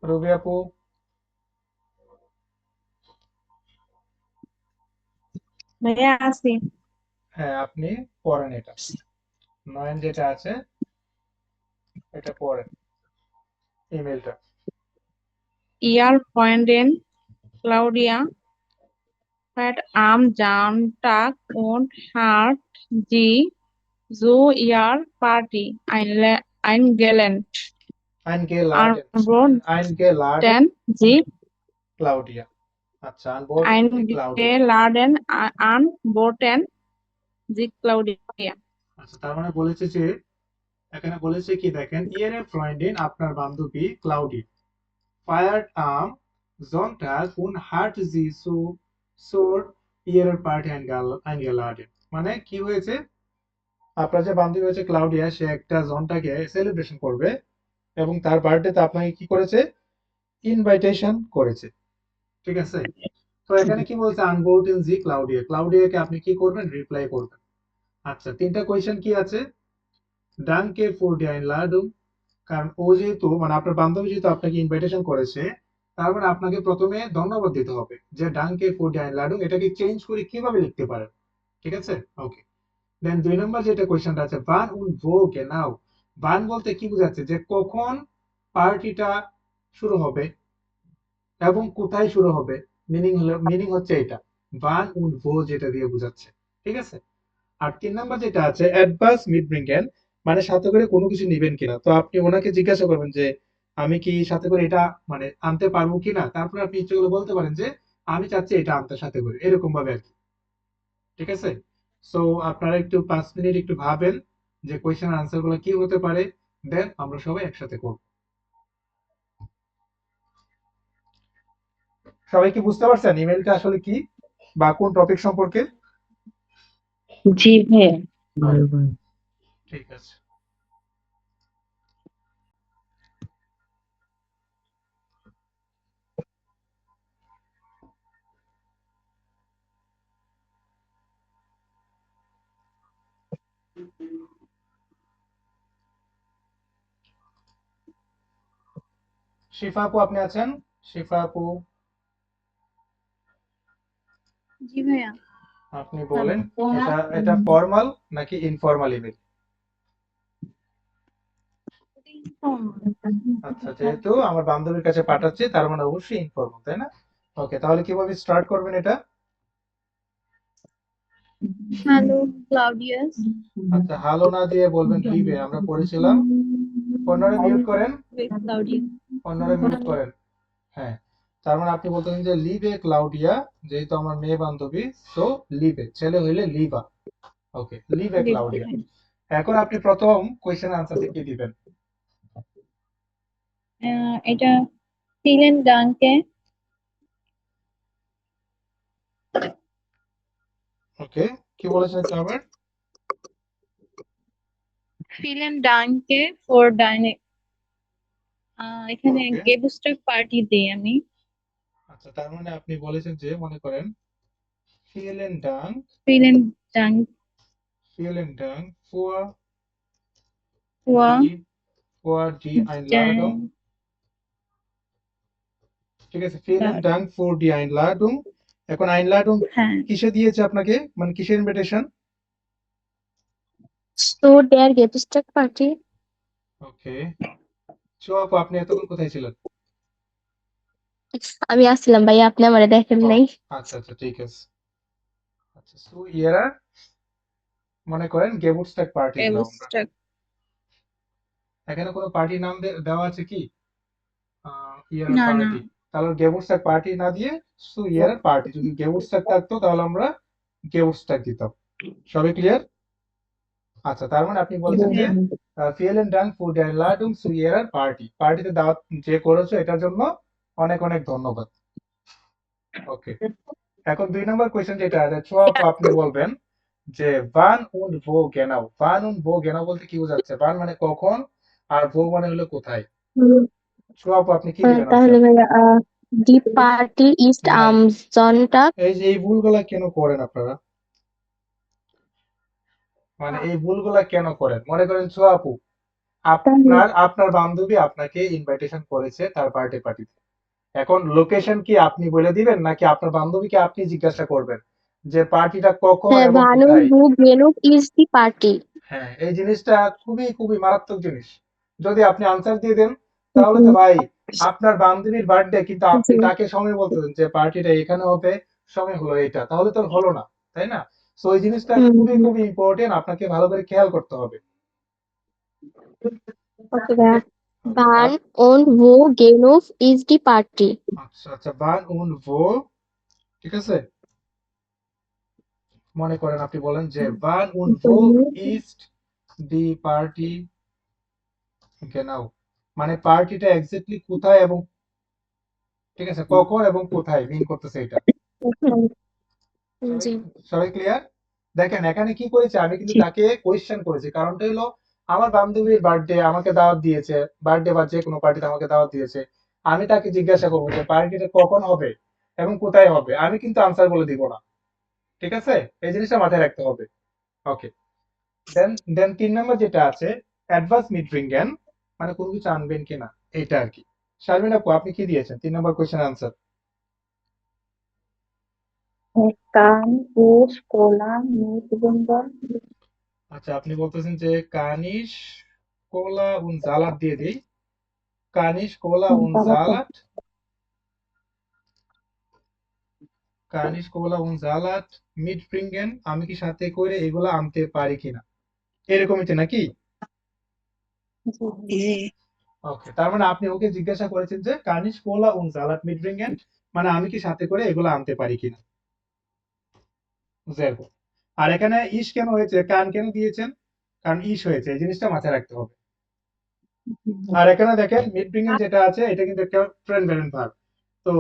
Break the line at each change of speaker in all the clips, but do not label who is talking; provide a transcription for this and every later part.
রবি আপু,
ভাইয়া আছি।
হ্যাঁ আপনি পড়েন এটা, নয়ন যেটা আছে এটা পড়েন ইমেলটা।
Ihr Freundin Claudia hat am Sonntag und hat sie zu ihrer Party eingeladen.
Eingeladen,
Antworten Sie
Claudia. আচ্ছা, আনবোর্ডেন দি Claudia.
eingeladen, antworten Sie Claudia.
আচ্ছা, তার মানে বলেছে যে এখানে বলেছে কি দেখেন, ইয়েরে ফ্রেন্ডিন আপনার বান্ধবী ক্লাউডি ফায়ার্ড আম জন্টাগ উন হার্ট জি সু সোর ইয়ের পার্টি আইনগেলাডেন। মানে কি হয়েছে, আপনার যে বান্ধবী হয়েছে ক্লাউডিয়া, সে একটা জনটাকে সেলিব্রেশন করবে এবং তার বার্থডেতে আপনাকে কি করেছে, ইনভাইটেশন করেছে। ঠিক আছে, তো এখানে কি বলছে, আনবোর্ডেন জি ক্লাউডিয়া, ক্লাউডিয়াকে আপনি কি করবেন, রিপ্লাই করবেন। আচ্ছা, তিনটা কোয়েশ্চেন কি আছে, ডানকে ফর ডি আইনলাডুম, কারণ ও যেহেতু মানে আপনার বান্ধবী যেহেতু আপনাকে ইনভাইটেশন করেছে, তার মানে আপনাকে প্রথমে ধন্যবাদ দিতে হবে যে ডানকে ফর ডি আইনলাডুম, এটাকে চেঞ্জ করে কিভাবে লিখতে পারেন। ঠিক আছে, ওকে। দেন 2 নম্বর যেটা কোয়েশ্চেনটা আছে, বান উন ভো গেনাও, বান বলতে কি বোঝাচ্ছে, যে কখন পার্টিটা শুরু হবে এবং কোথায় শুরু হবে। মিনিং হচ্ছে এটা, বান উন ভো যেটা দিয়ে বোঝাচ্ছে। ঠিক আছে, আর 3 নাম্বার যেটা আছে অ্যাডভান্স মিট ব্রিঙ্গেন, মানে সাথে করে কোনো কিছু নিবেন কিনা। তো আপনি ওনাকে জিজ্ঞাসা করবেন যে আমি কি সাথে করে এটা মানে আনতে পারবো কিনা, তারপরে আপনি ইচ্ছে করে বলতে পারেন যে আমি চাচ্ছি এটা আনতে সাথে করে, এরকম ভাবে আর কি। ঠিক আছে, সো আপনারা একটু 5 মিনিট একটু ভাবেন যে কোয়েশ্চেন আনসার গুলো কি হতে পারে, দেন আমরা সবাই একসাথে করব। সবাই কি বুঝতে পারছেন ইমেলটা আসলে কি বা কোন টপিক সম্পর্কে?
জি ভাইয়া।
ঠিক আছে। শিফা আপু আপনি আছেন? শিফা আপু,
জি ভাইয়া।
আপনি বলেন, এটা এটা ফর্মাল নাকি ইনফর্মাল ইমেল? আচ্ছা, যেহেতু আমার বান্ধবীর কাছে পাঠাচ্ছি তার মানে অবশ্যই ইনফর্মাল, তাই না? ওকে, তাহলে কিভাবে স্টার্ট করবেন এটা?
হ্যালো ক্লাউডিয়াস।
আচ্ছা, হ্যালো না দিয়ে বলবেন লিভে, আমরা পড়েছিলাম। অন্যরা মিউট করেন,
ক্লাউডিয়া।
অন্যরা মিউট করেন। হ্যাঁ, তার মানে আপনি বলতেছেন যে লিভে ক্লাউডিয়া, যেহেতু আমার মেয়ে বান্ধবী, সো লিভে, ছেলে হইলে লিভা। ওকে, লিভে ক্লাউডিয়া। এখন আপনি প্রথম কোয়েশ্চেন আনসারটা কি দিবেন?
এটা vielen Danke,
ওকে, কি বলেছেন একটু আবার?
vielen Danke for deine এখানে
ওকে,
গেবুস্টার পার্টি দেই আমি।
আচ্ছা, তার মানে আপনি বলেছেন যে মনে করেন ভিলেন ডাং,
Vielen Dank
ভিলেন ডাং ফর
for
ডি, ফর ডি আইনলাডুম।
dein
ঠিক আছে, ভিলেন ডাং ফর ডি আইনলাডুম। এখন আইনলাডুম
হ্যাঁ
কিসে দিয়েছে আপনাকে, মানে কিসের invitation?
So der Geburtstag Party.
ওকে, সো আপু আপনি এতক্ষণ কোথায় ছিলেন?
আমি আসছিলাম ভাইয়া, আপনি আমারে দেখেন
ও,
নাই।
আচ্ছা আচ্ছা, ঠিক আছে। আচ্ছা, সো ইয়ারা মনে করেন গেবুটস্টাগ পার্টি দিলাম আমরা।
গেবুস্টার।
এখানে কোনো পার্টির নাম দেওয়া আছে কি? ইয়ারার
না না,
পার্টি, তাহলে গেবুটস্টাগ পার্টি না দিয়ে সো ইয়ারার পার্টি, যদি গেবুটস্টাগ থাকতো তাহলে আমরা গেবুটস্টাগ দিতাম। সবাই ক্লিয়ার? আচ্ছা, তার মানে আপনি বলছেন যে ভিয়েলেন ডাং for der Ladung zu ihrer party, পার্টিতে দাওয়াত যে করেছো এটার জন্য অনেক অনেক ধন্যবাদ। ওকে, এখন 2 নম্বর কোয়েশ্চেন যেটা আছে, ছোয়া আপু আপনি বলবেন যে wann und wo genau, wann und wo genau বলতে কি বোঝাচ্ছে? wann মানে কখন, আর wo মানে হলো কোথায়। ছোয়া আপু আপনি কি দিবেন
তাহলে
আনসার?
ভাইয়া die Party ist
হ্যাঁ,
am Sonntag.
এই যে এই ভুলগুলা কেন করেন আপনারা, মানে এই ভুলগুলা কেন করেন? মনে করেন ছোয়া আপু আপনার বান্ধবী আপনাকে ইনভাইটেশন করেছে তার বার্থডে পার্টিতে। এখন লোকেশন কি আপনি বলে দিবেন নাকি আপনার বান্ধবীকে আপনি জিজ্ঞাসা করবেন যে পার্টিটা কখন
হ্যাঁ,
এবং
ভানু
কোথায়?
হু গেনুক ইজ দি পার্টি।
হ্যাঁ, এই জিনিসটা খুবই খুবই মারাত্মক জিনিস। যদি আপনি আনসার দিয়ে দেন তাহলে তো ভাই আপনার বান্ধবীর বার্থডে, কিন্তু আপনি
জি।
তাকে সময় বলতেছেন যে পার্টিটা এখানে হবে, সময় হলো এটা, তাহলে তো হলো না, তাই না? সো এই জিনিসটা খুবই
হুম।
খুবই ইম্পর্টেন্ট, আপনাকে ভালো করে খেয়াল করতে হবে।
ওকে ভাইয়া।
ওকে,
ভান und wo genug ist die Party?
আচ্ছা আচ্ছা, বান উন ভো, ঠিক আছে, মনে করেন আপনি বলেন যে বান উন ভো ইস্ট দি পার্টি গেনাও, মানে পার্টিটা এক্স্যাক্টলি কোথায় এবং, ঠিক আছে, কখন এবং কোথায় মিন করতেছে এটা। সবাই
জি।
সবাই ক্লিয়ার? দেখেন এখানে কি করেছে, আমি কিন্তু
জি।
তাকে কোয়েশ্চেন করেছি, কারণটা হলো আমার বান্ধবীর বার্থডে, আমাকে দাওয়াত দিয়েছে, বার্থডে বা যে কোনো পার্টিতে আমাকে দাওয়াত দিয়েছে, আমি তাকে জিজ্ঞাসা করবো যে পার্টিটা কখন হবে এবং কোথায় হবে, আমি কিন্তু আনসার বলে দিব না, ঠিক আছে? এই জিনিসটা মাথায় রাখতে হবে। ওকে, দেন দেন 3 নম্বর যেটা আছে, অ্যাডভান্স মিটরিঙ্গেন, মানে কোনো কিছু আনবেন কিনা, এটা আর কি। শারমিন আপু, আপনি কি দিয়েছেন 3 নম্বর কোয়েশ্চেন আনসার?
কান ও স্কোলা মিতবন্ধন
আচ্ছা, আপনি বলতেছেন যে কানিশ কোলা উন জালাট দিয়ে দিই, কানিশ কোলা উন
তালাতে
জালাট, কানিশ কোলা উন জালাট মিট ব্রিঙ্গেন, আমি কি সাথে করে এগুলা আনতে পারি কিনা, এরকমই তো নাকি?
জি।
ওকে, তার মানে আপনি ওকে জিজ্ঞাসা করেছেন যে কানিশ কোলা উন জালাট মিট ব্রিঙ্গেন, মানে আমি কি সাথে করে এগুলা আনতে পারি কিনা, বুঝতে। আর এখানে ইস কেন হয়েছে, কান কেন দিয়েছেন, কারণ ইস হয়েছে, এই জিনিসটা মাথায় রাখতে হবে। আর এখানে দেখেন মিড ব্রিঙ্গেন যেটা আছে এটা কিন্তু একটা ট্রেন ব্যারেন্ট ভার্ব। তো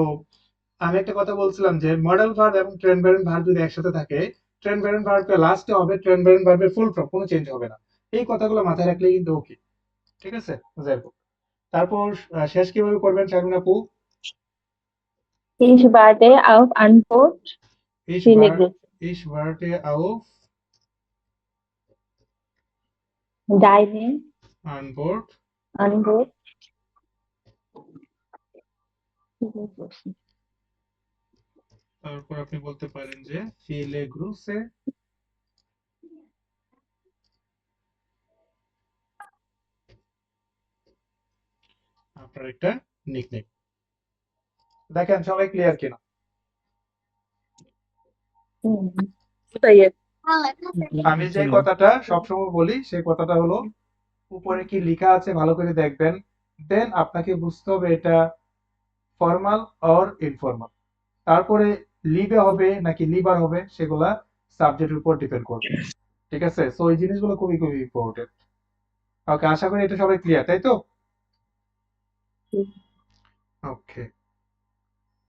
আমি একটা কথা বলছিলাম যে মডেল ভার্ব এবং ট্রেন ব্যারেন্ট ভার্ব যদি একসাথে থাকে, ট্রেন ব্যারেন্ট ভার্বকে লাস্টে হবে ট্রেন ব্যারেন্ট ভার্বের ফুল ফর্ম, কোনো চেঞ্জ হবে না। এই কথাগুলো মাথায় রাখলেই কিন্তু ওকে, ঠিক আছে, যাই হোক। তারপর শেষ কিভাবে করবেন শারমিন আপু?
Ich warte auf Antwort.
ইস
Viele
ভার
Grüße.
ইস ভার্টে আউফ
Deine
আনবোর্ড,
Antwort. Viele Grüße.
তারপর আপনি বলতে পারেন যে ফিলে গ্রুসে, আপনার একটা নিকনেম। দেখেন সবাই ক্লিয়ার কিনা?
Yes.
আমি যে কথাটা সবসময় বলি সেই কথাটা হলো, উপরে কি লেখা আছে ভালো করে দেখবেন, দেন আপনাকে বুঝতে হবে এটা ফর্মাল অর ইনফর্মাল। তারপরে লিবে হবে নাকি লিবার হবে সেগুলা সাবজেক্টের উপর ডিপেন্ড করবে, ঠিক আছে? সো এই জিনিসগুলো খুবই খুবই ইম্পর্টেন্ট। ওকে, আশা করি এটা সবাই ক্লিয়ার, তাই তো? ওকে।